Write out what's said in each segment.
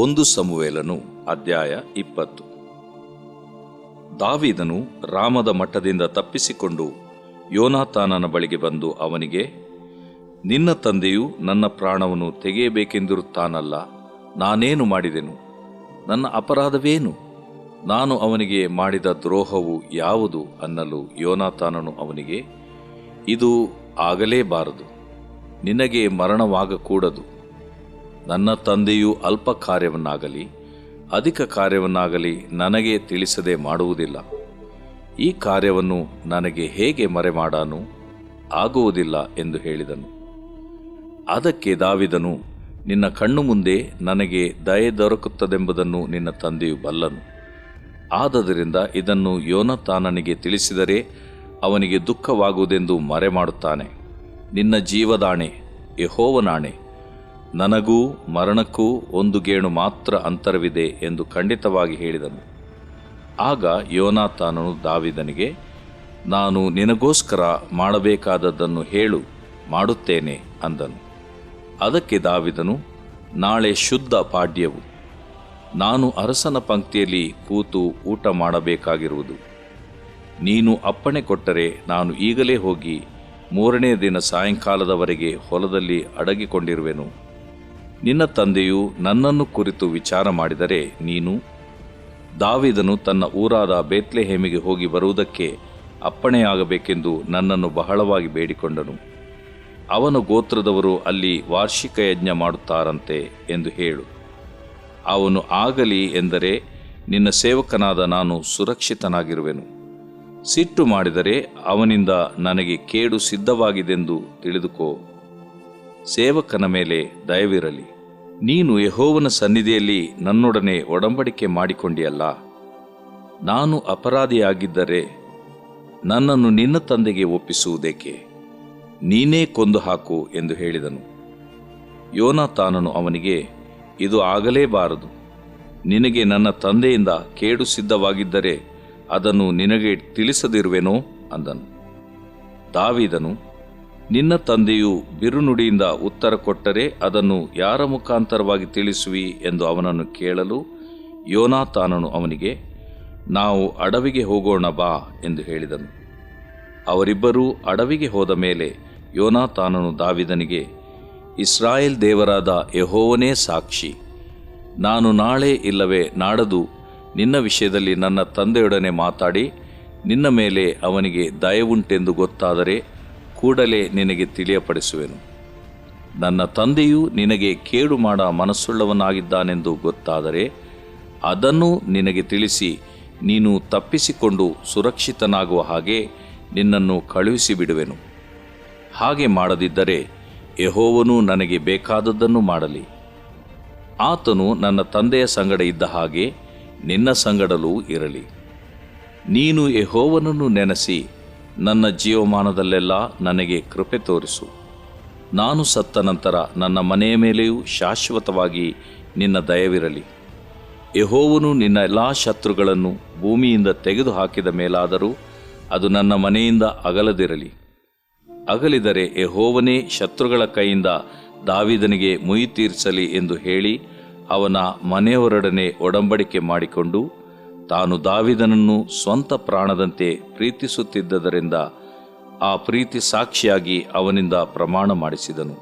1 ಸಮುವೇಲನು ಅಧ್ಯಾಯ 20. ದಾವೀದನು ರಾಮದ ಮಠದಿಂದ ತಪ್ಪಿಸಿಕೊಂಡು ಯೋನಾತಾನನ ಬಳಿಗೆ ಬಂದು ಅವನಿಗೆ, ನಿನ್ನ ತಂದೆಯು ನನ್ನ ಪ್ರಾಣವನ್ನು ತೆಗೆಯಬೇಕೆಂದಿರುತ್ತಾನಲ್ಲ, ನಾನೇನು ಮಾಡಿದೆನು? ನನ್ನ ಅಪರಾಧವೇನು? ನಾನು ಅವನಿಗೆ ಮಾಡಿದ ದ್ರೋಹವು ಯಾವುದು ಅನ್ನಲು ಯೋನಾತಾನನು ಅವನಿಗೆ, ಇದು ಆಗಲೇಬಾರದು, ನಿನಗೆ ಮರಣವಾಗಕೂಡದು. ನನ್ನ ತಂದೆಯು ಅಲ್ಪ ಕಾರ್ಯವನ್ನಾಗಲಿ ಅಧಿಕ ಕಾರ್ಯವನ್ನಾಗಲಿ ನನಗೆ ತಿಳಿಸದೆ ಮಾಡುವುದಿಲ್ಲ. ಈ ಕಾರ್ಯವನ್ನು ನನಗೆ ಹೇಗೆ ಮರೆಮಾಡಾನು? ಆಗುವುದಿಲ್ಲ ಎಂದು ಹೇಳಿದನು. ಅದಕ್ಕೆ ದಾವೀದನು, ನಿನ್ನ ಕಣ್ಣು ಮುಂದೆ ನನಗೆ ದಯೆ ದೊರಕುತ್ತದೆಂಬುದನ್ನು ನಿನ್ನ ತಂದೆಯು ಬಲ್ಲನು. ಆದದರಿಂದ ಇದನ್ನು ಯೋನಾತಾನನಿಗೆ ತಿಳಿಸಿದರೆ ಅವನಿಗೆ ದುಃಖವಾಗುವುದೆಂದು ಮರೆಮಾಡುತ್ತಾನೆ. ನಿನ್ನ ಜೀವದಾಣೆ, ಯೆಹೋವನಾಣೆ, ನನಗೂ ಮರಣಕ್ಕೂ 1 ಗೇಣು ಮಾತ್ರ ಅಂತರವಿದೆ ಎಂದು ಖಂಡಿತವಾಗಿ ಹೇಳಿದನು. ಆಗ ಯೋನಾತಾನನು ದಾವೀದನಿಗೆ, ನಾನು ನಿನಗೋಸ್ಕರ ಮಾಡಬೇಕಾದದ್ದನ್ನು ಹೇಳು, ಮಾಡುತ್ತೇನೆ ಅಂದನು. ಅದಕ್ಕೆ ದಾವೀದನು, ನಾಳೆ ಶುದ್ಧ ಪಾಡ್ಯವು, ನಾನು ಅರಸನ ಪಂಕ್ತಿಯಲ್ಲಿ ಕೂತು ಊಟ ಮಾಡಬೇಕಾಗಿರುವುದು. ನೀನು ಅಪ್ಪಣೆ ಕೊಟ್ಟರೆ ನಾನು ಈಗಲೇ ಹೋಗಿ 3ನೇ ದಿನ ಸಾಯಂಕಾಲದವರೆಗೆ ಹೊಲದಲ್ಲಿ ಅಡಗಿಕೊಂಡಿರುವೆನು. ನಿನ್ನ ತಂದೆಯು ನನ್ನನ್ನು ಕುರಿತು ವಿಚಾರ ಮಾಡಿದರೆ ನೀನು, ದಾವೀದನು ತನ್ನ ಊರಾದ ಬೇತ್ಲೆಹೇಮಿಗೆ ಹೋಗಿ ಬರುವುದಕ್ಕೆ ಅಪ್ಪಣೆಯಾಗಬೇಕೆಂದು ನನ್ನನ್ನು ಬಹಳವಾಗಿ ಬೇಡಿಕೊಂಡನು. ಅವನ ಗೋತ್ರದವರು ಅಲ್ಲಿ ವಾರ್ಷಿಕ ಯಜ್ಞ ಮಾಡುತ್ತಾರಂತೆ ಎಂದು ಹೇಳು. ಅವನು ಆಗಲಿ ಎಂದರೆ ನಿನ್ನ ಸೇವಕನಾದ ನಾನು ಸುರಕ್ಷಿತನಾಗಿರುವೆನು. ಸಿಟ್ಟು ಮಾಡಿದರೆ ಅವನಿಂದ ನನಗೆ ಕೇಡು ಸಿದ್ಧವಾಗಿದೆಂದು ತಿಳಿದುಕೋ. ಸೇವಕನ ಮೇಲೆ ದಯವಿರಲಿ. ನೀನು ಯೆಹೋವನ ಸನ್ನಿಧಿಯಲ್ಲಿ ನನ್ನೊಡನೆ ಒಡಂಬಡಿಕೆ ಮಾಡಿಕೊಂಡಿಯಲ್ಲ. ನಾನು ಅಪರಾಧಿಯಾಗಿದ್ದರೆ ನನ್ನನ್ನು ನಿನ್ನ ತಂದೆಗೆ ಒಪ್ಪಿಸುವುದೇಕೆ? ನೀನೇ ಕೊಂದು ಹಾಕು ಎಂದು ಹೇಳಿದನು. ಯೋನಾತಾನನು ಅವನಿಗೆ, ಇದು ಆಗಲೇಬಾರದು. ನಿನಗೆ ನನ್ನ ತಂದೆಯಿಂದ ಕೇಡು ಸಿದ್ಧವಾಗಿದ್ದರೆ ಅದನ್ನು ನಿನಗೆ ತಿಳಿಸದಿರುವೆನೋ ಅಂದನು. ದಾವೀದನು, ನಿನ್ನ ತಂದೆಯು ಬಿರುನುಡಿಯಿಂದ ಉತ್ತರ ಕೊಟ್ಟರೆ ಅದನ್ನು ಯಾರ ಮುಖಾಂತರವಾಗಿ ತಿಳಿಸುವಿ ಎಂದು ಅವನನ್ನು ಕೇಳಲು, ಯೋನಾತಾನನು ಅವನಿಗೆ, ನಾವು ಅಡವಿಗೆ ಹೋಗೋಣ ಬಾ ಎಂದು ಹೇಳಿದನು. ಅವರಿಬ್ಬರೂ ಅಡವಿಗೆ ಹೋದ ಮೇಲೆ ಯೋನಾತಾನನು ದಾವೀದನಿಗೆ, ಇಸ್ರಾಯೇಲ್ ದೇವರಾದ ಯೆಹೋವನೇ ಸಾಕ್ಷಿ, ನಾನು ನಾಳೆ ಇಲ್ಲವೇ ನಾಡದು ನಿನ್ನ ವಿಷಯದಲ್ಲಿ ನನ್ನ ತಂದೆಯೊಡನೆ ಮಾತಾಡಿ ನಿನ್ನ ಮೇಲೆ ಅವನಿಗೆ ದಯವುಂಟೆಂದು ಗೊತ್ತಾದರೆ ಕೂಡಲೇ ನಿನಗೆ ತಿಳಿಯಪಡಿಸುವೆನು. ನನ್ನ ತಂದೆಯು ನಿನಗೆ ಕೇಡು ಮಾಡ ಮನಸ್ಸುಳ್ಳವನಾಗಿದ್ದಾನೆಂದು ಗೊತ್ತಾದರೆ ಅದನ್ನು ನಿನಗೆ ತಿಳಿಸಿ ನೀನು ತಪ್ಪಿಸಿಕೊಂಡು ಸುರಕ್ಷಿತನಾಗುವ ಹಾಗೆ ನಿನ್ನನ್ನು ಕಳುಹಿಸಿಬಿಡುವೆನು. ಹಾಗೆ ಮಾಡದಿದ್ದರೆ ಯೆಹೋವನು ನನಗೆ ಬೇಕಾದದ್ದನ್ನು ಮಾಡಲಿ. ಆತನು ನನ್ನ ತಂದೆಯ ಸಂಗಡ ಇದ್ದ ಹಾಗೆ ನಿನ್ನ ಸಂಗಡಲೂ ಇರಲಿ. ನೀನು ಯೆಹೋವನನ್ನು ನೆನೆಸಿ ನನ್ನ ಜೀವಮಾನದಲ್ಲೆಲ್ಲ ನನಗೆ ಕೃಪೆ ತೋರಿಸು. ನಾನು ಸತ್ತ ನಂತರ ನನ್ನ ಮನೆಯ ಮೇಲೆಯೂ ಶಾಶ್ವತವಾಗಿ ನಿನ್ನ ದಯವಿರಲಿ. ಯೆಹೋವನು ನಿನ್ನ ಎಲ್ಲ ಶತ್ರುಗಳನ್ನು ಭೂಮಿಯಿಂದ ತೆಗೆದು ಹಾಕಿದ ಮೇಲಾದರೂ ಅದು ನನ್ನ ಮನೆಯಿಂದ ಅಗಲದಿರಲಿ. ಅಗಲಿದರೆ ಯೆಹೋವನೇ ಶತ್ರುಗಳ ಕೈಯಿಂದ ದಾವೀದನಿಗೆ ಮುಯಿ ತೀರಿಸಲಿ ಎಂದು ಹೇಳಿ ಅವನ ಮನೆಯವರೊಡನೆ ಒಡಂಬಡಿಕೆ ಮಾಡಿಕೊಂಡು ತಾನು ದಾವೀದನನ್ನು ಸ್ವಂತ ಪ್ರಾಣದಂತೆ ಪ್ರೀತಿಸುತ್ತಿದ್ದರಿಂದ ಆ ಪ್ರೀತಿ ಸಾಕ್ಷಿಯಾಗಿ ಅವನಿಂದ ಪ್ರಮಾಣ ಮಾಡಿಸಿದನು.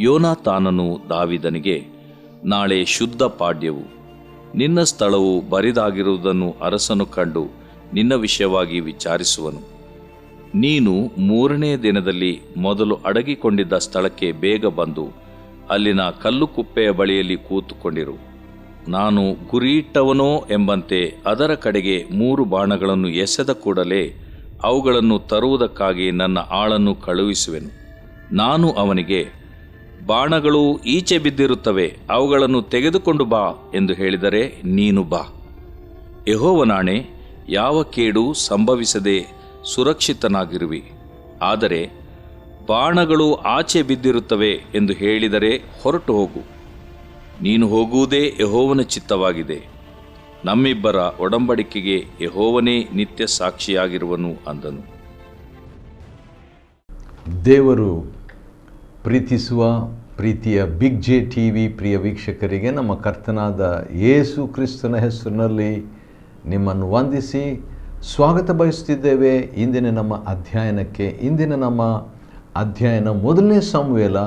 ಯೋನಾತಾನನು ದಾವೀದನಿಗೆ, ನಾಳೆ ಶುದ್ಧ ಪಾಡ್ಯವು, ನಿನ್ನ ಸ್ಥಳವು ಬರಿದಾಗಿರುವುದನ್ನು ಅರಸನು ಕಂಡು ನಿನ್ನ ವಿಷಯವಾಗಿ ವಿಚಾರಿಸುವನು. ನೀನು 3ನೇ ದಿನದಲ್ಲಿ ಮೊದಲು ಅಡಗಿಕೊಂಡಿದ್ದ ಸ್ಥಳಕ್ಕೆ ಬೇಗ ಬಂದು ಅಲ್ಲಿನ ಕಲ್ಲು ಕುಪ್ಪೆಯ ಬಳಿಯಲ್ಲಿ ಕೂತುಕೊಂಡಿರು. ನಾನು ಗುರಿಯಿಟ್ಟವನೋ ಎಂಬಂತೆ ಅದರ ಕಡೆಗೆ 3 ಬಾಣಗಳನ್ನು ಎಸೆದ ಕೂಡಲೇ ಅವುಗಳನ್ನು ತರುವುದಕ್ಕಾಗಿ ನನ್ನ ಆಳನ್ನು ಕಳುಹಿಸುವೆನು. ನಾನು ಅವನಿಗೆ, ಬಾಣಗಳು ಈಚೆ ಬಿದ್ದಿರುತ್ತವೆ, ಅವುಗಳನ್ನು ತೆಗೆದುಕೊಂಡು ಬಾ ಎಂದು ಹೇಳಿದರೆ ನೀನು ಬಾ. ಯೆಹೋವನಾಣೆ, ಯಾವ ಕೇಡು ಸಂಭವಿಸದೆ ಸುರಕ್ಷಿತನಾಗಿರುವಿ. ಆದರೆ ಬಾಣಗಳು ಆಚೆ ಬಿದ್ದಿರುತ್ತವೆ ಎಂದು ಹೇಳಿದರೆ ಹೊರಟು ಹೋಗು. ನೀನು ಹೋಗುವುದೇ ಯೆಹೋವನ ಚಿತ್ತವಾಗಿದೆ. ನಮ್ಮಿಬ್ಬರ ಒಡಂಬಡಿಕೆಗೆ ಯೆಹೋವನೇ ನಿತ್ಯ ಸಾಕ್ಷಿಯಾಗಿರುವನು ಅಂದನು. ದೇವರು ಪ್ರೀತಿಸುವ ಪ್ರೀತಿಯ ಬಿಗ್ ಜೆ ಟಿ ವಿ ಪ್ರಿಯ ವೀಕ್ಷಕರಿಗೆ ನಮ್ಮ ಕರ್ತನಾದ ಯೇಸು ಕ್ರಿಸ್ತನ ಹೆಸರಿನಲ್ಲಿ ನಿಮ್ಮನ್ನು ವಂದಿಸಿ ಸ್ವಾಗತ ಬಯಸುತ್ತಿದ್ದೇವೆ. ಇಂದಿನ ನಮ್ಮ ಅಧ್ಯಯನಕ್ಕೆ. ಇಂದಿನ ನಮ್ಮ ಅಧ್ಯಯನ 1ನೇ ಸಮುವೇಲ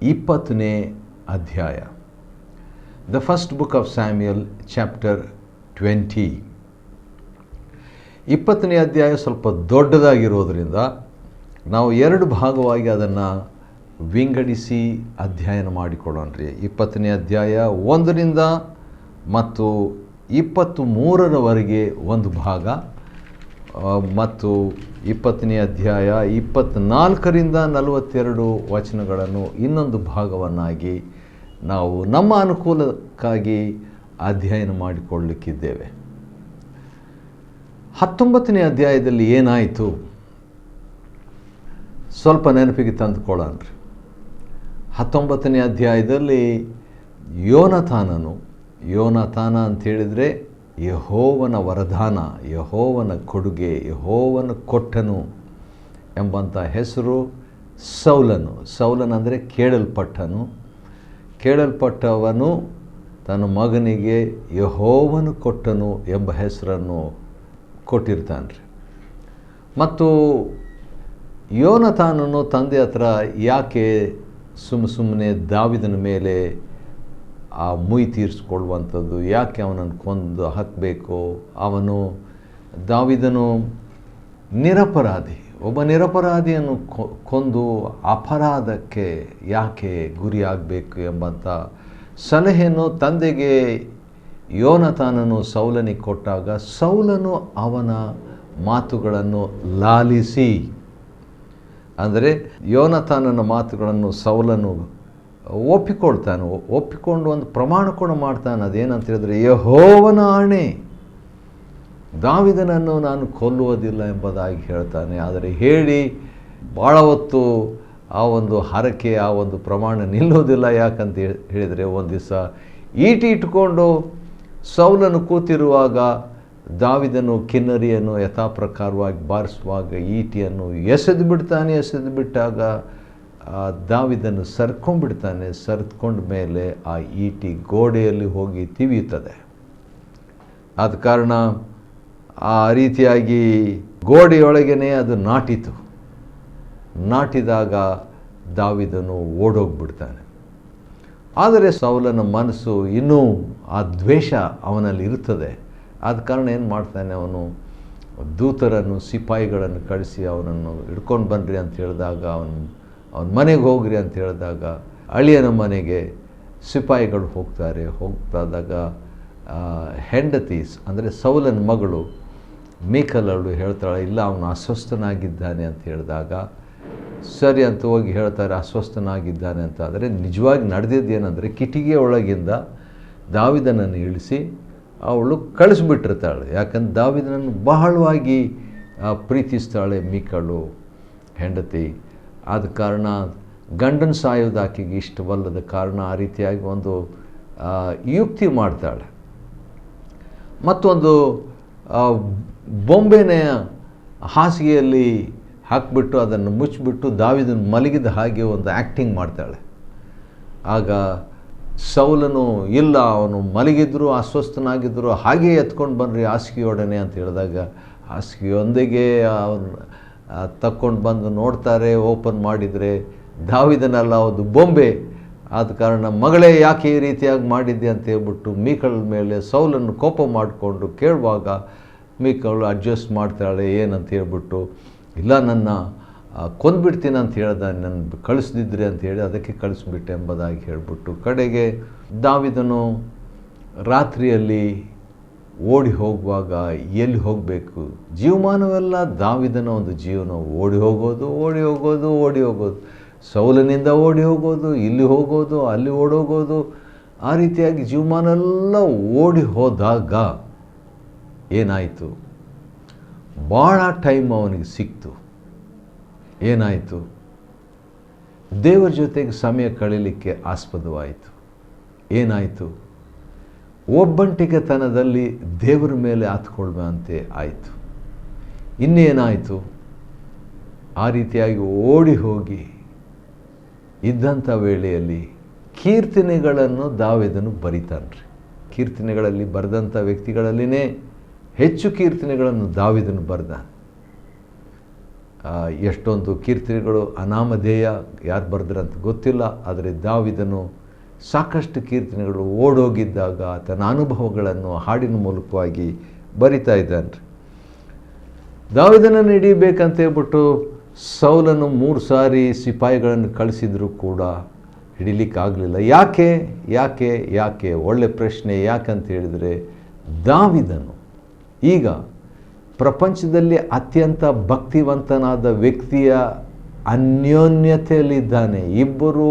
20ನೇ ಅಧ್ಯಾಯ. The first book of Samuel chapter 20. 20ನೇ ಅಧ್ಯಾಯ ಸ್ವಲ್ಪ ದೊಡ್ಡದಾಗಿರೋದರಿಂದ ನಾವು 2 ಭಾಗವಾಗಿ ಅದನ್ನು ವಿಂಗಡಿಸಿ ಅಧ್ಯಯನ ಮಾಡಿಕೊಳ್ಳೋಣ್ರಿ. 20ನೇ ಅಧ್ಯಾಯ 1ರಿಂದ ಮತ್ತು 23ರವರೆಗೆ ಒಂದು ಭಾಗ, ಮತ್ತು 20ನೇ ಅಧ್ಯಾಯ 24ರಿಂದ 42 ವಚನಗಳನ್ನು ಇನ್ನೊಂದು ಭಾಗವನ್ನಾಗಿ ನಾವು ನಮ್ಮ ಅನುಕೂಲಕ್ಕಾಗಿ ಅಧ್ಯಯನ ಮಾಡಿಕೊಳ್ಳಲಿಕ್ಕಿದ್ದೇವೆ. 19ನೇ ಅಧ್ಯಾಯದಲ್ಲಿ ಏನಾಯಿತು ಸ್ವಲ್ಪ ನೆನಪಿಗೆ ತಂದುಕೊಳ್ಳೋಣ್ರಿ. 19ನೇ ಅಧ್ಯಾಯದಲ್ಲಿ ಯೋನಾತಾನ ಅಂತೇಳಿದರೆ ಯೆಹೋವನ ವರದಾನ, ಯೆಹೋವನ ಕೊಡುಗೆ, ಯೆಹೋವನ ಕೊಟ್ಟನು ಎಂಬಂಥ ಹೆಸರು. ಸೌಲನು ಅಂದರೆ ಕೇಳಲ್ಪಟ್ಟವನು ತನ್ನ ಮಗನಿಗೆ ಯೆಹೋವನು ಕೊಟ್ಟನು ಎಂಬ ಹೆಸರನ್ನು ಕೊಟ್ಟಿರ್ತಾನೆ ರೀ. ಮತ್ತು ಯೋನಾತಾನನು ತಂದೆ ಹತ್ರ ಯಾಕೆ ಸುಮ್ಮನೆ ದಾವಿದನ ಮೇಲೆ ಆ ಮುಯಿ ತೀರಿಸ್ಕೊಳ್ಳುವಂಥದ್ದು, ಯಾಕೆ ಅವನನ್ನು ಕೊಂದು ಹಾಕಬೇಕು, ದಾವಿದನು ಒಬ್ಬ ನಿರಪರಾಧಿಯನ್ನು ಕೊಂದು ಅಪರಾಧಕ್ಕೆ ಯಾಕೆ ಗುರಿಯಾಗಬೇಕು ಎಂಬಂಥ ಸಲಹೆಯನ್ನು ತಂದೆಗೆ ಯೋನಾತಾನನು ಸೌಲನಿಗೆ ಕೊಟ್ಟಾಗ ಸೌಲನು ಅವನ ಮಾತುಗಳನ್ನು ಲಾಲಿಸಿ, ಅಂದರೆ ಯೋನಾತಾನನ ಮಾತುಗಳನ್ನು ಸೌಲನು ಒಪ್ಪಿಕೊಂಡು ಒಂದು ಪ್ರಮಾಣ ಕೂಡ ಮಾಡ್ತಾನೆ. ಅದೇನಂತ ಹೇಳಿದ್ರೆ, ಯೆಹೋವನ ಆಣೆ, ದಾವಿದನನ್ನು ನಾನು ಕೊಲ್ಲುವುದಿಲ್ಲ ಎಂಬುದಾಗಿ ಹೇಳ್ತಾನೆ. ಆದರೆ ಹೇಳಿ ಭಾಳ ಹೊತ್ತು ಆ ಒಂದು ಹರಕೆ, ಆ ಒಂದು ಪ್ರಮಾಣ ನಿಲ್ಲೋದಿಲ್ಲ. ಯಾಕಂತ ಹೇಳಿದರೆ, ಒಂದು ದಿವಸ ಈಟಿ ಇಟ್ಕೊಂಡು ಸೌಲನು ಕೂತಿರುವಾಗ ದಾವಿದನು ಕಿನ್ನರಿಯನ್ನು ಯಥಾಪ್ರಕಾರವಾಗಿ ಬಾರಿಸುವಾಗ ಈಟಿಯನ್ನು ಎಸೆದು ಬಿಟ್ಟಾಗ ದಾವಿದನು ಸರಿದ್ಕೊಂಡ ಮೇಲೆ ಆ ಈಟಿ ಗೋಡೆಯಲ್ಲಿ ಹೋಗಿ ತಿವಿಯುತ್ತದೆ. ಆದ ಕಾರಣ ಆ ರೀತಿಯಾಗಿ ಗೋಡೆಯೊಳಗೇ ಅದು ನಾಟಿದಾಗ ದಾವಿದನು ಓಡೋಗ್ಬಿಡ್ತಾನೆ. ಆದರೆ ಸೌಲನ ಮನಸ್ಸು ಇನ್ನೂ ಆ ದ್ವೇಷ ಅವನಲ್ಲಿ ಇರುತ್ತದೆ. ಆದ ಕಾರಣ ಏನು ಮಾಡ್ತಾನೆ, ಅವನು ದೂತರನ್ನು, ಸಿಪಾಯಿಗಳನ್ನು ಕಳಿಸಿ ಅವನನ್ನು ಹಿಡ್ಕೊಂಡು ಬನ್ನಿರಿ ಅಂತ ಹೇಳಿದಾಗ, ಅವನ ಮನೆಗೆ ಹೋಗ್ರಿ ಅಂತ ಹೇಳಿದಾಗ ಅಳಿಯನ ಮನೆಗೆ ಸಿಪಾಯಿಗಳು ಹೋಗ್ತಾದಾಗ ಹೆಂಡತಿ ಅಂದರೆ ಸೌಲನ ಮಗಳು ಮೀಕಲಳು ಹೇಳ್ತಾಳೆ, ಇಲ್ಲ ಅವನು ಅಸ್ವಸ್ಥನಾಗಿದ್ದಾನೆ ಅಂತ ಹೇಳಿದಾಗ ಸರಿ ಅಂತ ಹೋಗಿ ಹೇಳ್ತಾರೆ ಅಸ್ವಸ್ಥನಾಗಿದ್ದಾನೆ ಅಂತ. ಆದರೆ ನಿಜವಾಗಿ ನಡೆದಿದ್ದೇನೆಂದರೆ, ಕಿಟಿಕಿಯ ಒಳಗಿಂದ ದಾವಿದನನ್ನು ಇಳಿಸಿ ಅವಳು ಕಳಿಸ್ಬಿಟ್ಟಿರ್ತಾಳೆ. ಯಾಕಂದ್ರೆ ದಾವಿದನನ್ನು ಬಹಳವಾಗಿ ಪ್ರೀತಿಸ್ತಾಳೆ ಮೀಕಳು ಹೆಂಡತಿ. ಆದ ಕಾರಣ ಗಂಡನ ಸಾಯೋದು ಆಕೆಗೆ ಇಷ್ಟವಲ್ಲದ ಕಾರಣ ಆ ರೀತಿಯಾಗಿ ಒಂದು ಯುಕ್ತಿ ಮಾಡ್ತಾಳೆ. ಮತ್ತೊಂದು ಬೊಂಬೆನ ಹಾಸಿಗೆಯಲ್ಲಿ ಹಾಕಿಬಿಟ್ಟು ಅದನ್ನು ಮುಚ್ಚಿಬಿಟ್ಟು ದಾವಿದನ ಮಲಗಿದ ಹಾಗೆ ಒಂದು ಆ್ಯಕ್ಟಿಂಗ್ ಮಾಡ್ತಾಳೆ. ಆಗ ಸೌಲನು, ಇಲ್ಲ ಅವನು ಮಲಗಿದ್ರು ಅಸ್ವಸ್ಥನಾಗಿದ್ದರು, ಹಾಗೇ ಎತ್ಕೊಂಡು ಬನ್ನಿರಿ ಹಾಸಿಗೆಯೊಡನೆ ಅಂತ ಹೇಳಿದಾಗ ಹಾಸಿಗೆಯೊಂದಿಗೆ ಅವನು ತಕ್ಕೊಂಡು ಬಂದು ನೋಡ್ತಾರೆ. ಓಪನ್ ಮಾಡಿದರೆ ದಾವಿದನಲ್ಲ, ಅದು ಬೊಂಬೆ. ಆದ ಕಾರಣ ಮಗಳೇ ಯಾಕೆ ಈ ರೀತಿಯಾಗಿ ಮಾಡಿದ್ದೆ ಅಂತ ಹೇಳ್ಬಿಟ್ಟು ಮೀಕಳ ಮೇಲೆ ಸೌಲನ್ನು ಕೋಪ ಮಾಡಿಕೊಂಡು ಕೇಳುವಾಗ ಮೀಕಳು ಅಡ್ಜಸ್ಟ್ ಮಾಡ್ತಾಳೆ. ಏನಂತ ಹೇಳ್ಬಿಟ್ಟು, ಇಲ್ಲ ನನ್ನ ಕೊಂದ್ಬಿಡ್ತೀನಿ ಅಂತ ಹೇಳ್ದ, ನನ್ನ ಕಳಿಸ್ದಿದ್ರಿ ಅಂತ ಹೇಳಿ ಅದಕ್ಕೆ ಕಳಿಸ್ಬಿಟ್ಟೆ ಎಂಬುದಾಗಿ ಹೇಳಿಬಿಟ್ಟು ಕಡೆಗೆ ದಾವಿದನು ರಾತ್ರಿಯಲ್ಲಿ ಓಡಿ ಹೋಗುವಾಗ ಎಲ್ಲಿ ಹೋಗಬೇಕು, ಜೀವಮಾನವೆಲ್ಲ ದಾವಿದನ ಒಂದು ಜೀವನ ಓಡಿ ಹೋಗೋದು, ಸೌಲನಿಂದ ಓಡಿ ಹೋಗೋದು, ಇಲ್ಲಿ ಹೋಗೋದು, ಅಲ್ಲಿ ಓಡೋಗೋದು, ಆ ರೀತಿಯಾಗಿ ಜೀವಮಾನೆಲ್ಲ ಓಡಿ ಹೋದಾಗ ಏನಾಯಿತು, ಭಾಳ ಟೈಮ್ ಅವನಿಗೆ ಸಿಕ್ತು. ಏನಾಯಿತು, ದೇವರ ಜೊತೆಗೆ ಸಮಯ ಕಳೀಲಿಕ್ಕೆ ಆಸ್ಪದವಾಯಿತು. ಏನಾಯಿತು, ಒಬ್ಬಂಟಿಗೆತನದಲ್ಲಿ ದೇವರ ಮೇಲೆ ಹತ್ಕೊಳ್ಬಂತೆ ಆಯಿತು. ಇನ್ನೇನಾಯಿತು, ಆ ರೀತಿಯಾಗಿ ಓಡಿ ಹೋಗಿ ಇದ್ದಂಥ ವೇಳೆಯಲ್ಲಿ ಕೀರ್ತನೆಗಳನ್ನು ದಾವೀದನು ಬರಿತಾನ್ರಿ. ಕೀರ್ತನೆಗಳಲ್ಲಿ ಬರೆದಂಥ ವ್ಯಕ್ತಿಗಳಲ್ಲಿನೇ ಹೆಚ್ಚು ಕೀರ್ತನೆಗಳನ್ನು ದಾವೀದನು ಬರೆದ. ಎಷ್ಟೊಂದು ಕೀರ್ತನೆಗಳು ಅನಾಮಧೇಯ, ಯಾರು ಬರೆದ್ರಂತ ಗೊತ್ತಿಲ್ಲ. ಆದರೆ ದಾವೀದನು ಸಾಕಷ್ಟು ಕೀರ್ತನೆಗಳು ಓಡೋಗಿದ್ದಾಗ ತನ್ನ ಅನುಭವಗಳನ್ನು ಹಾಡಿನ ಮೂಲಕವಾಗಿ ಬರಿತಾ ಇದ್ದಾನೆ. ದಾವೀದನನ್ನು ಹಿಡಿಬೇಕಂತ ಹೇಳ್ಬಿಟ್ಟು ಸೌಲನು 3 ಸಾರಿ ಸಿಪಾಯಿಗಳನ್ನು ಕಳಿಸಿದ್ರು ಕೂಡ ಹಿಡಿಲಿಕ್ಕಾಗಲಿಲ್ಲ. ಯಾಕೆ ಯಾಕೆ ಯಾಕೆ ಒಳ್ಳೆ ಪ್ರಶ್ನೆ. ಯಾಕಂತ ಹೇಳಿದರೆ ದಾವೀದನು ಈಗ ಪ್ರಪಂಚದಲ್ಲಿ ಅತ್ಯಂತ ಭಕ್ತಿವಂತನಾದ ವ್ಯಕ್ತಿಯ ಅನ್ಯೋನ್ಯತೆಯಲ್ಲಿದ್ದಾನೆ. ಇಬ್ಬರು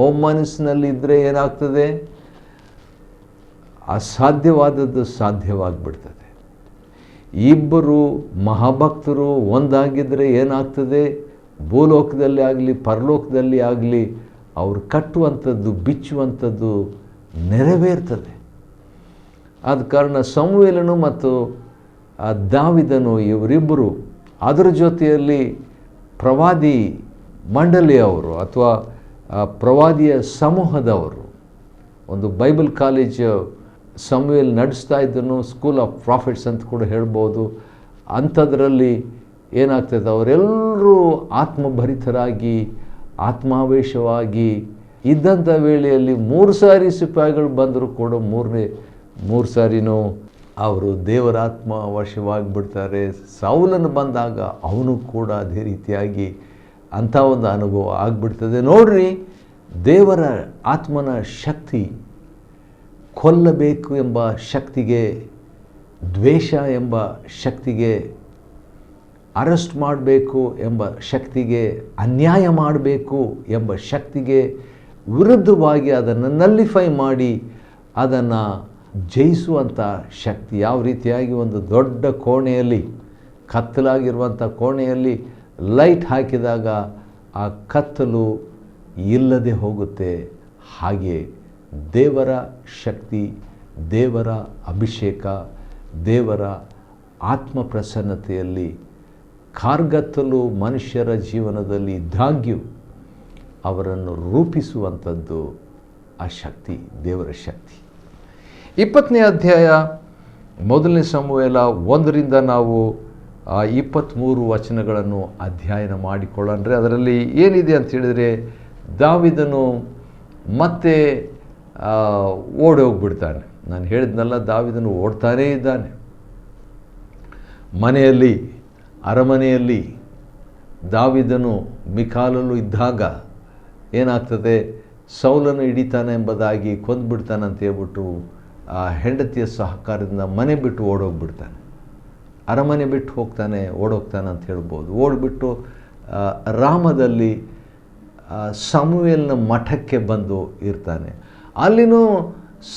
ಒಮ್ಮನಸ್ಸಿನಲ್ಲಿದ್ದರೆ ಏನಾಗ್ತದೆ? ಅಸಾಧ್ಯವಾದದ್ದು ಸಾಧ್ಯವಾಗಿಬಿಡ್ತದೆ. ಇಬ್ಬರು ಮಹಾಭಕ್ತರು ಒಂದಾಗಿದ್ದರೆ ಏನಾಗ್ತದೆ? ಭೂಲೋಕದಲ್ಲಿ ಆಗಲಿ ಪರಲೋಕದಲ್ಲಿ ಆಗಲಿ ಅವರು ಕಟ್ಟುವಂಥದ್ದು ಬಿಚ್ಚುವಂಥದ್ದು ನೆರವೇರ್ತದೆ. ಆದ ಕಾರಣ ಸಮುವೇಲನು ಮತ್ತು ದಾವೀದನು ಇವರಿಬ್ಬರು, ಅದರ ಜೊತೆಯಲ್ಲಿ ಪ್ರವಾದಿ ಮಂಡಳಿಯವರು ಅಥವಾ ಪ್ರವಾದಿಯ ಸಮೂಹದವರು, ಒಂದು ಬೈಬಲ್ ಕಾಲೇಜ್ ಸಮುವೇಲ್ ನಡೆಸ್ತಾ ಇದ್ದನು, ಸ್ಕೂಲ್ ಆಫ್ ಪ್ರಾಫಿಟ್ಸ್ ಅಂತ ಕೂಡ ಹೇಳ್ಬೋದು. ಅಂಥದ್ರಲ್ಲಿ ಏನಾಗ್ತದೆ? ಅವರೆಲ್ಲರೂ ಆತ್ಮಭರಿತರಾಗಿ ಆತ್ಮಾವೇಶವಾಗಿ ಇದ್ದಂಥ ವೇಳೆಯಲ್ಲಿ 3 ಸಾರಿ ಸಿಪಾಯಿಗಳು ಬಂದರೂ ಕೂಡ 3 ಸಾರಿನೂ ಅವರು ದೇವರಾತ್ಮ ವಶವಾಗಿಬಿಡ್ತಾರೆ. ಸೌಲನು ಬಂದಾಗ ಅವನು ಕೂಡ ಅದೇ ರೀತಿಯಾಗಿ ಅಂಥ ಒಂದು ಅನುಭವ ಆಗಿಬಿಡ್ತದೆ. ನೋಡ್ರಿ, ದೇವರ ಆತ್ಮನ ಶಕ್ತಿ ಕೊಲ್ಲಬೇಕು ಎಂಬ ಶಕ್ತಿಗೆ, ದ್ವೇಷ ಎಂಬ ಶಕ್ತಿಗೆ, ಅರೆಸ್ಟ್ ಮಾಡಬೇಕು ಎಂಬ ಶಕ್ತಿಗೆ, ಅನ್ಯಾಯ ಮಾಡಬೇಕು ಎಂಬ ಶಕ್ತಿಗೆ ವಿರುದ್ಧವಾಗಿ ಅದನ್ನು ನಲ್ಲಿಫೈ ಮಾಡಿ ಅದನ್ನು ಜಯಿಸುವಂಥ ಶಕ್ತಿ. ಯಾವ ರೀತಿಯಾಗಿ ಒಂದು ದೊಡ್ಡ ಕೋಣೆಯಲ್ಲಿ, ಕತ್ತಲಾಗಿರುವಂಥ ಕೋಣೆಯಲ್ಲಿ ಲೈಟ್ ಹಾಕಿದಾಗ ಆ ಕತ್ತಲು ಇಲ್ಲದೆ ಹೋಗುತ್ತೆ, ಹಾಗೆ ದೇವರ ಶಕ್ತಿ, ದೇವರ ಅಭಿಷೇಕ, ದೇವರ ಆತ್ಮ ಪ್ರಸನ್ನತೆಯಲ್ಲಿ ಕಾರ್ಗತ್ತಲು ಮನುಷ್ಯರ ಜೀವನದಲ್ಲಿ ಇದ್ದಾಗ್ಯೂ ಅವರನ್ನು ರೂಪಿಸುವಂಥದ್ದು ಆ ಶಕ್ತಿ, ದೇವರ ಶಕ್ತಿ. 20ನೇ ಅಧ್ಯಾಯ 1ನೇ ಸಮುವೇಲ 1ರಿಂದ ನಾವು 23 ವಚನಗಳನ್ನು ಅಧ್ಯಯನ ಮಾಡಿಕೊಳ್ಳೋಣ್ರೆ. ಅದರಲ್ಲಿ ಏನಿದೆ ಅಂತ ಹೇಳಿದರೆ, ದಾವೀದನು ಮತ್ತೆ ಓಡೋಗ್ಬಿಡ್ತಾನೆ. ನಾನು ಹೇಳಿದ್ನಲ್ಲ, ದಾವೀದನು ಓಡ್ತಾನೇ ಇದ್ದಾನೆ. ಮನೆಯಲ್ಲಿ, ಅರಮನೆಯಲ್ಲಿ ದಾವೀದನು ಮಿಕಾಲಲ್ಲೂ ಇದ್ದಾಗ ಏನಾಗ್ತದೆ? ಸೌಲನು ಹಿಡಿತಾನೆ ಎಂಬುದಾಗಿ ಕೊಂದುಬಿಡ್ತಾನಂತ ಹೇಳ್ಬಿಟ್ಟು ಆ ಹೆಂಡತಿಯ ಸಹಕಾರದಿಂದ ಮನೆ ಬಿಟ್ಟು ಓಡೋಗ್ಬಿಡ್ತಾನೆ. ಅರಮನೆ ಬಿಟ್ಟು ಹೋಗ್ತಾನೆ, ಓಡೋಗ್ತಾನೆ ಅಂತ ಹೇಳ್ಬೋದು. ಓಡಿಬಿಟ್ಟು ರಾಮದಲ್ಲಿ ಸಮುವೇಲನ ಮಠಕ್ಕೆ ಬಂದು ಇರ್ತಾನೆ. ಅಲ್ಲಿನೂ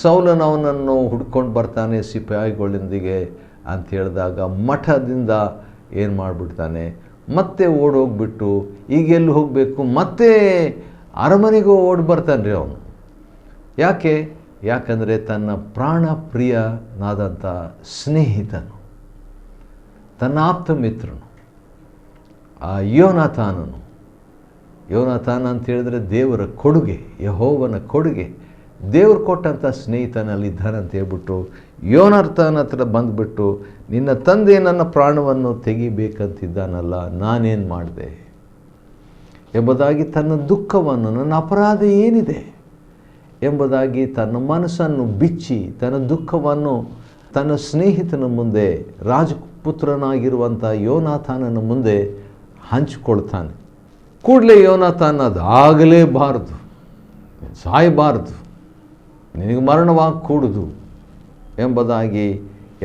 ಸೌಲನು ಅವನನ್ನು ಹುಡ್ಕೊಂಡು ಬರ್ತಾನೆ ಸಿಪಾಯಿಗಳೊಂದಿಗೆ ಅಂತ ಹೇಳಿದಾಗ ಮಠದಿಂದ ಏನು ಮಾಡಿಬಿಡ್ತಾನೆ, ಮತ್ತೆ ಓಡೋಗ್ಬಿಟ್ಟು ಈಗ ಎಲ್ಲಿ ಹೋಗಬೇಕು, ಮತ್ತೆ ಅರಮನೆಗೂ ಓಡಿ ಬರ್ತಾನೆ ರೀ ಅವನು. ಯಾಕಂದರೆ ತನ್ನ ಪ್ರಾಣ ಪ್ರಿಯನಾದಂಥ ಸ್ನೇಹಿತನು, ತನ್ನ ಆಪ್ತ ಮಿತ್ರನು, ಆ ಯೋನಾತಾನನು. ಯೋನಾತಾನ ಅಂತ ಹೇಳಿದ್ರೆ ದೇವರ ಕೊಡುಗೆ, ಯೆಹೋವನ ಕೊಡುಗೆ, ದೇವರು ಕೊಟ್ಟಂಥ ಸ್ನೇಹಿತನಲ್ಲಿದ್ದಾನಂತ ಹೇಳ್ಬಿಟ್ಟು ಯೋನಾತಾನ ಹತ್ರ ಬಂದುಬಿಟ್ಟು, ನಿನ್ನ ತಂದೆ ನನ್ನ ಪ್ರಾಣವನ್ನು ತೆಗಿಬೇಕಂತಿದ್ದಾನಲ್ಲ, ನಾನೇನು ಮಾಡಿದೆ ಎಂಬುದಾಗಿ ತನ್ನ ದುಃಖವನ್ನು, ನನ್ನ ಅಪರಾಧ ಏನಿದೆ ಎಂಬುದಾಗಿ ತನ್ನ ಮನಸ್ಸನ್ನು ಬಿಚ್ಚಿ ತನ್ನ ದುಃಖವನ್ನು ತನ್ನ ಸ್ನೇಹಿತನ ಮುಂದೆ, ರಾಜಪುತ್ರನಾಗಿರುವಂಥ ಯೋನಾತಾನನ ಮುಂದೆ ಹಂಚಿಕೊಳ್ತಾನೆ. ಕೂಡಲೇ ಯೋನಾತಾನ ಅದು ಆಗಲೇಬಾರ್ದು, ಸಾಯಬಾರ್ದು, ನಿನಗೆ ಮರಣವಾಗಿ ಕೂಡುದು ಎಂಬುದಾಗಿ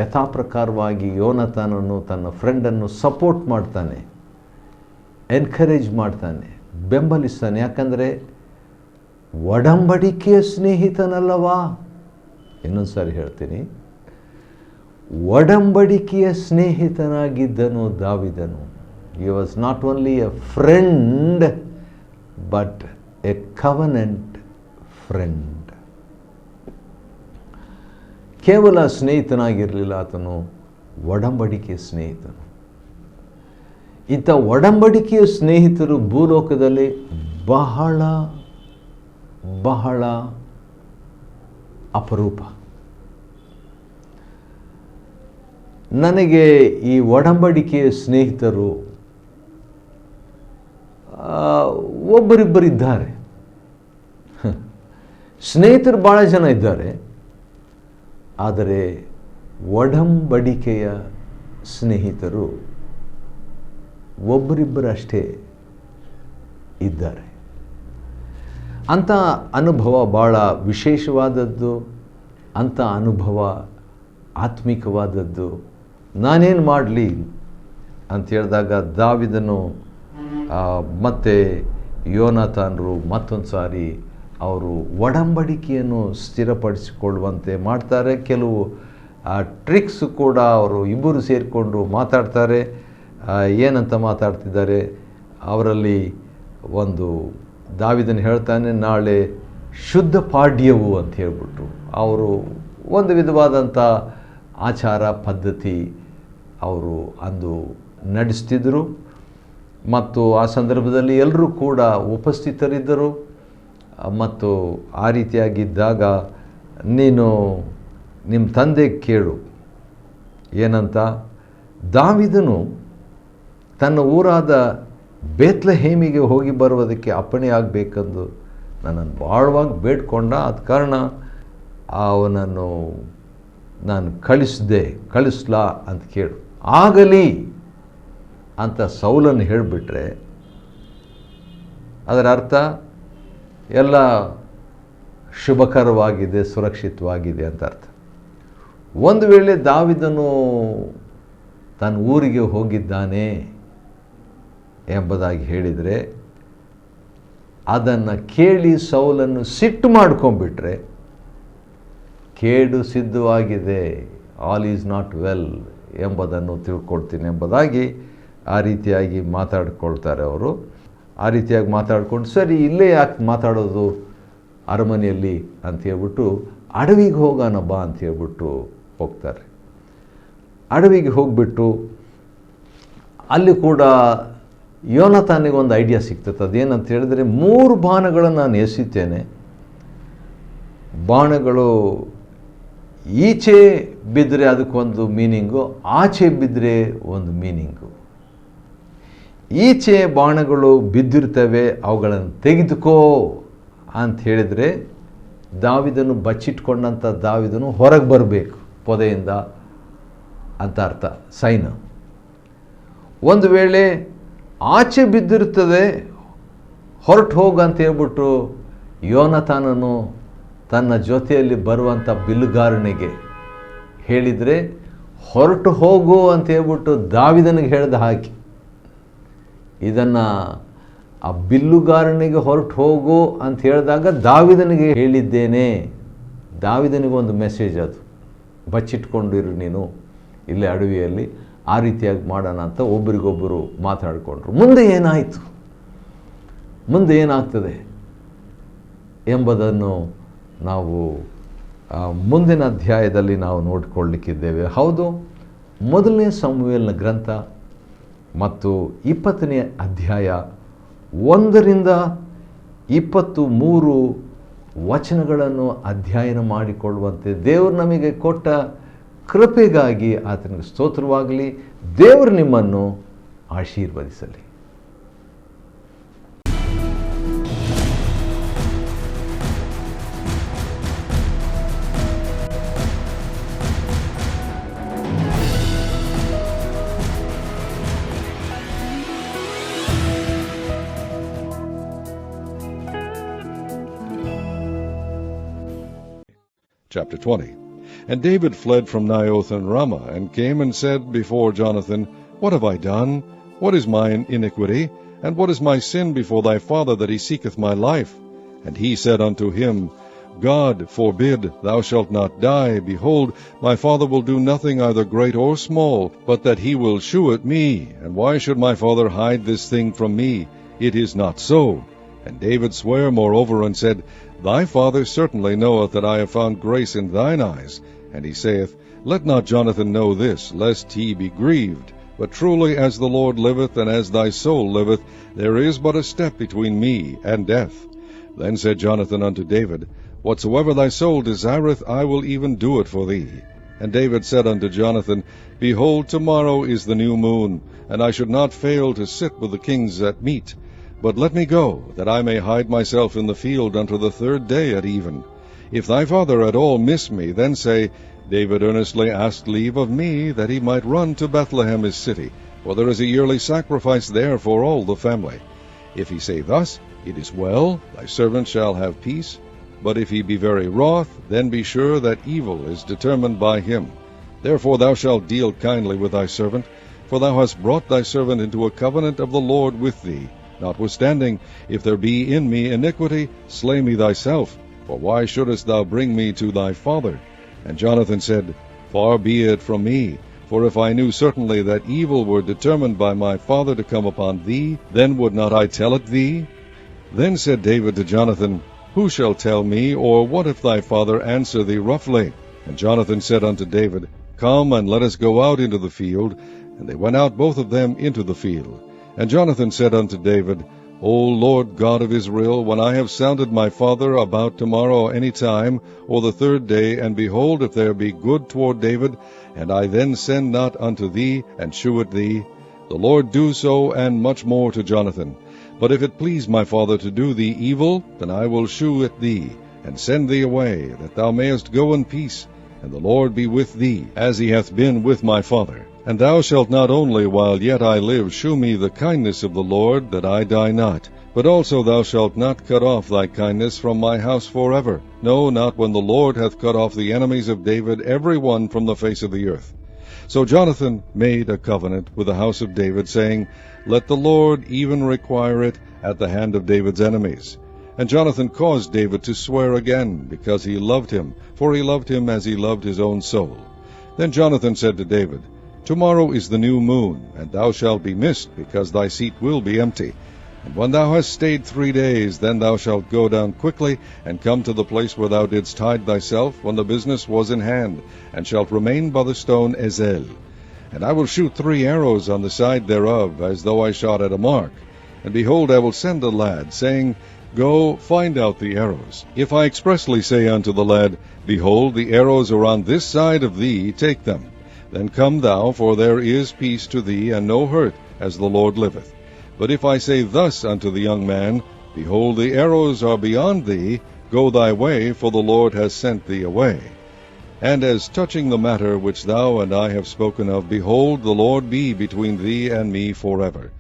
ಯಥಾಪ್ರಕಾರವಾಗಿ ಯೋನಾತಾನನು ತನ್ನ ಫ್ರೆಂಡನ್ನು ಸಪೋರ್ಟ್ ಮಾಡ್ತಾನೆ, ಎನ್ಕರೇಜ್ ಮಾಡ್ತಾನೆ, ಬೆಂಬಲಿಸ್ತಾನೆ. ಯಾಕಂದರೆ ಒಡಂಬಡಿಕೆಯ ಸ್ನೇಹಿತನಲ್ಲವಾ? ಇನ್ನೊಂದು ಸಾರಿ ಹೇಳ್ತೀನಿ, ಒಡಂಬಡಿಕೆಯ ಸ್ನೇಹಿತನಾಗಿದ್ದನು ದಾವೀದನು. He was not only a friend but a covenant friend. ಕೇವಲ ಸ್ನೇಹಿತನಾಗಿರಲಿಲ್ಲ, ಆತನು ಒಡಂಬಡಿಕೆಯ ಸ್ನೇಹಿತನು. ಇಂಥ ಒಡಂಬಡಿಕೆಯ ಸ್ನೇಹಿತರು ಭೂಲೋಕದಲ್ಲಿ ಬಹಳ ಬಹಳ ಅಪರೂಪ. ನನಗೆ ಈ ಒಡಂಬಡಿಕೆಯ ಸ್ನೇಹಿತರು ಒಬ್ಬರಿಬ್ಬರಿದ್ದಾರೆ. ಸ್ನೇಹಿತರು ಭಾಳ ಜನ ಇದ್ದಾರೆ, ಆದರೆ ಒಡಂಬಡಿಕೆಯ ಸ್ನೇಹಿತರು ಒಬ್ಬರಿಬ್ಬರಷ್ಟೇ ಇದ್ದಾರೆ. ಅಂಥ ಅನುಭವ ಭಾಳ ವಿಶೇಷವಾದದ್ದು, ಅಂಥ ಅನುಭವ ಆತ್ಮಿಕವಾದದ್ದು. ನಾನೇನು ಮಾಡಲಿ ಅಂತ ಹೇಳಿದಾಗ ದಾವಿದನು ಮತ್ತು ಯೋನಾತಾನರು ಮತ್ತೊಂದು ಸಾರಿ ಅವರು ಒಡಂಬಡಿಕೆಯನ್ನು ಸ್ಥಿರಪಡಿಸಿಕೊಳ್ಳುವಂತೆ ಮಾಡ್ತಾರೆ. ಕೆಲವು ಟ್ರಿಕ್ಸ್ ಕೂಡ ಅವರು ಇಬ್ಬರು ಸೇರಿಕೊಂಡು ಮಾತಾಡ್ತಾರೆ. ಏನಂತ ಮಾತಾಡ್ತಿದ್ದಾರೆ ಅವರಲ್ಲಿ ಒಂದು ದಾವಿದನು ಹೇಳ್ತಾನೆ, ನಾಳೆ ಶುದ್ಧ ಪಾಡ್ಯವು ಅಂತ ಹೇಳ್ಬಿಟ್ರು. ಅವರು ಒಂದು ವಿಧವಾದಂಥ ಆಚಾರ ಪದ್ಧತಿ ಅವರು ಅಂದು ನಡೆಸ್ತಿದ್ದರು ಮತ್ತು ಆ ಸಂದರ್ಭದಲ್ಲಿ ಎಲ್ಲರೂ ಕೂಡ ಉಪಸ್ಥಿತರಿದ್ದರು. ಮತ್ತು ಆ ರೀತಿಯಾಗಿದ್ದಾಗ ನೀನು ನಿಮ್ಮ ತಂದೆ ಕೇಳು ಏನಂತ, ದಾವಿದನು ತನ್ನ ಊರಾದ ಬೇತ್ಲೆಹೇಮಿಗೆ ಹೋಗಿ ಬರುವುದಕ್ಕೆ ಅಪ್ಪಣೆ ಆಗಬೇಕೆಂದು ನನ್ನನ್ನು ಭಾಳವಾಗಿ ಬೇಡ್ಕೊಂಡ. ಆದ ಕಾರಣ ಅವನನ್ನು ನಾನು ಕಳಿಸ್ಲಾ ಅಂತ ಕೇಳು. ಆಗಲಿ ಅಂತ ಸೌಲನ್ನು ಹೇಳಿಬಿಟ್ರೆ ಅದರ ಅರ್ಥ ಎಲ್ಲ ಶುಭಕರವಾಗಿದೆ, ಸುರಕ್ಷಿತವಾಗಿದೆ ಅಂತ ಅರ್ಥ. ಒಂದು ವೇಳೆ ದಾವಿದನು ತನ್ನ ಊರಿಗೆ ಹೋಗಿದ್ದಾನೆ ಎಂಬುದಾಗಿ ಹೇಳಿದರೆ, ಅದನ್ನು ಕೇಳಿ ಸೌಲನ್ನು ಸಿಟ್ಟು ಮಾಡ್ಕೊಂಡ್ಬಿಟ್ರೆ ಕೇಡು ಸಿದ್ಧವಾಗಿದೆ, ಆಲ್ ಈಸ್ ನಾಟ್ ವೆಲ್ ಎಂಬುದನ್ನು ತಿಳ್ಕೊಳ್ತೀನಿ ಎಂಬುದಾಗಿ ಆ ರೀತಿಯಾಗಿ ಮಾತಾಡ್ಕೊಳ್ತಾರೆ ಅವರು. ಆ ರೀತಿಯಾಗಿ ಮಾತಾಡ್ಕೊಂಡು ಸರಿ ಇಲ್ಲೇ ಯಾಕೆ ಮಾತಾಡೋದು ಅರಮನೆಯಲ್ಲಿ ಅಂತ ಹೇಳ್ಬಿಟ್ಟು ಅಡವಿಗೆ ಹೋಗೋಣ ಬಾ ಅಂತ ಹೇಳ್ಬಿಟ್ಟು ಹೋಗ್ತಾರೆ. ಅಡವಿಗೆ ಹೋಗಿಬಿಟ್ಟು ಅಲ್ಲಿ ಕೂಡ ಯೋನಾತಾನಿಗೆ ಒಂದು ಐಡಿಯಾ ಸಿಗ್ತದೆ. ಅದೇನಂತ ಹೇಳಿದ್ರೆ, 3 ಬಾಣಗಳನ್ನು ನಾನು ಎಸೆಯುತ್ತೇನೆ, ಬಾಣಗಳು ಈಚೆ ಬಿದ್ದರೆ ಅದಕ್ಕೊಂದು ಮೀನಿಂಗು, ಆಚೆ ಬಿದ್ದರೆ ಒಂದು ಮೀನಿಂಗು. ಈಚೆ ಬಾಣಗಳು ಬಿದ್ದಿರ್ತವೆ, ಅವುಗಳನ್ನು ತೆಗೆದುಕೋ ಅಂತ ಹೇಳಿದರೆ ದಾವಿದನು ಬಚ್ಚಿಟ್ಕೊಂಡಂಥ ದಾವಿದನು ಹೊರಗೆ ಬರಬೇಕು ಪೊದೆಯಿಂದ ಅಂತ ಅರ್ಥ, ಸೈನ್. ಒಂದು ವೇಳೆ ಆಚೆ ಬಿದ್ದಿರ್ತದೆ, ಹೊರಟು ಹೋಗು ಅಂತ ಹೇಳ್ಬಿಟ್ಟು ಯೋನಾತಾನನು ತನ್ನ ಜೊತೆಯಲ್ಲಿ ಬರುವಂಥ ಬಿಲ್ಲುಗಾರನಿಗೆ ಹೇಳಿದರೆ, ಹೊರಟು ಹೋಗು ಅಂತ ಹೇಳ್ಬಿಟ್ಟು ದಾವಿದನಿಗೆ ಹೇಳ್ದ ಹಾಕಿ, ಇದನ್ನು ಆ ಬಿಲ್ಲುಗಾರನಿಗೆ ಹೊರಟು ಹೋಗು ಅಂತ ಹೇಳಿದಾಗ ದಾವಿದನಿಗೆ ಹೇಳಿದ್ದೇನೆ. ದಾವಿದನಿಗೆ ಒಂದು ಮೆಸೇಜ್ ಅದು, ಬಚ್ಚಿಟ್ಕೊಂಡಿರು ನೀನು ಇಲ್ಲೇ ಅಡವಿಯಲ್ಲಿ, ಆ ರೀತಿಯಾಗಿ ಮಾಡೋಣ ಅಂತ ಒಬ್ರಿಗೊಬ್ಬರು ಮಾತಾಡಿಕೊಂಡ್ರು. ಮುಂದೆ ಏನಾಯಿತು, ಮುಂದೆ ಏನಾಗ್ತದೆ ಎಂಬುದನ್ನು ನಾವು ಮುಂದಿನ ಅಧ್ಯಾಯದಲ್ಲಿ ನಾವು ನೋಡಿಕೊಳ್ಳಲಿಕ್ಕಿದ್ದೇವೆ. ಹೌದು, 1ನೇ ಸಮುವೇಲನ ಗ್ರಂಥ ಮತ್ತು 20ನೇ ಅಧ್ಯಾಯ 1ರಿಂದ 23 ವಚನಗಳನ್ನು ಅಧ್ಯಯನ ಮಾಡಿಕೊಳ್ಳುವಂತೆ ದೇವರು ನಮಗೆ ಕೊಟ್ಟ ಕೃಪೆಗಾಗಿ ಆತನಿಗೆ ಸ್ತೋತ್ರವಾಗಲಿ. ದೇವರು ನಿಮ್ಮನ್ನು ಆಶೀರ್ವದಿಸಲಿ. Chapter 20. And David fled from Naioth and Ramah, and came and said before Jonathan, What have I done? What is mine iniquity? And what is my sin before thy father, that he seeketh my life? And he said unto him, God forbid, thou shalt not die. Behold, my father will do nothing either great or small, but that he will shew it me. And why should my father hide this thing from me? It is not so. And David sware moreover, and said, Thy father certainly knoweth that I have found grace in thine eyes. And he saith, Let not Jonathan know this, lest he be grieved. But truly as the Lord liveth, and as thy soul liveth, there is but a step between me and death. Then said Jonathan unto David, Whatsoever thy soul desireth, I will even do it for thee. And David said unto Jonathan, Behold, tomorrow is the new moon, and I should not fail to sit with the kings at meat. But let me go, that I may hide myself in the field unto the third day at even. If thy father at all miss me, then say, David earnestly asked leave of me, that he might run to Bethlehem his city, for there is a yearly sacrifice there for all the family. If he say thus, It is well, thy servant shall have peace. But if he be very wroth, then be sure that evil is determined by him. Therefore thou shalt deal kindly with thy servant, for thou hast brought thy servant into a covenant of the Lord with thee. Notwithstanding, if there be in me iniquity, slay me thyself, for why shouldest thou bring me to thy father? And Jonathan said, Far be it from me, for if I knew certainly that evil were determined by my father to come upon thee, then would not I tell it thee? Then said David to Jonathan, Who shall tell me, or what if thy father answer thee roughly? And Jonathan said unto David, Come, and let us go out into the field. And they went out both of them into the field. And Jonathan said unto David, O Lord God of Israel, when I have sounded my father about tomorrow any time, or the third day, and behold, if there be good toward David, and I then send not unto thee, and shew it thee, the Lord do so, and much more to Jonathan. But if it please my father to do thee evil, then I will shew it thee, and send thee away, that thou mayest go in peace, and the Lord be with thee, as he hath been with my father. And thou shalt not only while yet I live shew me the kindness of the Lord, that I die not, but also thou shalt not cut off thy kindness from my house forever, no, not when the Lord hath cut off the enemies of David every one from the face of the earth. So Jonathan made a covenant with the house of David, saying, Let the Lord even require it at the hand of David's enemies. And Jonathan caused David to swear again, because he loved him, for he loved him as he loved his own soul. Then Jonathan said to David, Tomorrow is the new moon, and thou shalt be missed, because thy seat will be empty. And when thou hast stayed 3 days, then thou shalt go down quickly, and come to the place where thou didst hide thyself, when the business was in hand, and shalt remain by the stone Ezel. And I will shoot 3 arrows on the side thereof, as though I shot at a mark. And behold, I will send a lad, saying, Go, find out the arrows. If I expressly say unto the lad, Behold, the arrows are on this side of thee, take them. Then come thou, for there is peace to thee, and no hurt, as the Lord liveth. But if I say thus unto the young man, Behold, the arrows are beyond thee, go thy way, for the Lord has sent thee away. And as touching the matter which thou and I have spoken of, behold, the Lord be between thee and me forever.